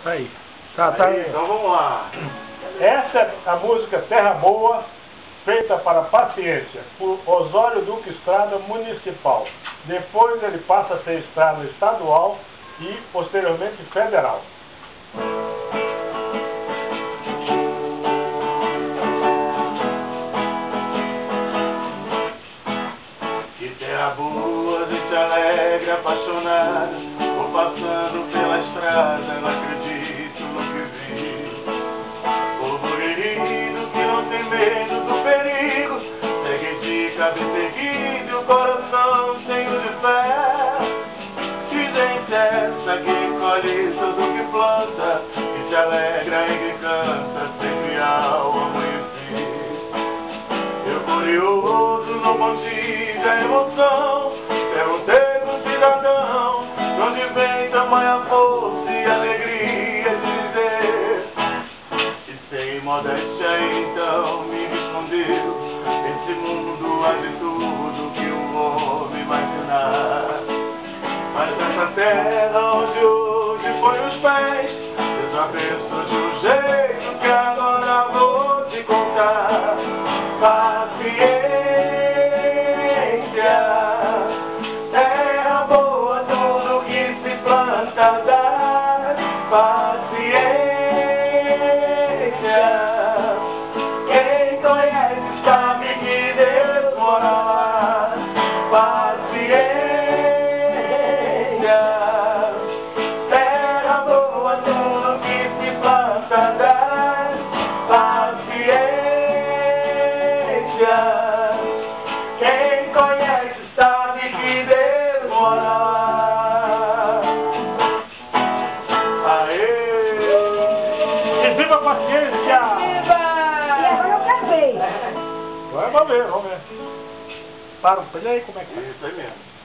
Aí. Tá aí. Então vamos lá. Essa é a música Terra Boa, feita para Paciência, por Osório Duque Estrada Municipal. Depois ele passa a ser estrada estadual e posteriormente federal. Que terra boa, gente alegre, apaixonada, vou passando pela estrada, não acredito no que vi. Povo querido que não tem medo do perigo, segue de cabeça erguida e o coração cheio de fé. Que gente é essa que colhe tudo que planta, que te alegra e que canta sempre ao amanhecer. Eu curioso não contive a emoção, perguntei pro cidadão de onde vem tamanha força e alegria de viver. E sem modéstia então me respondeu: esse mundo há de tudo que o homem imaginar. Mas essa terra onde hoje põe os pés, eu já penso de um jeito que agora vou te contar. Paciência, terra boa, tudo que se planta dá. Paciência, quem conhece sabe que Deus mora lá. Paciência, terra boa, tudo que se planta dá. Paciência, quem conhece sabe que Deus mora lá. Aê! E viva a paciência! Viva! E agora eu casei. Vamos ver. Para um aí, como é que é? Isso aí mesmo.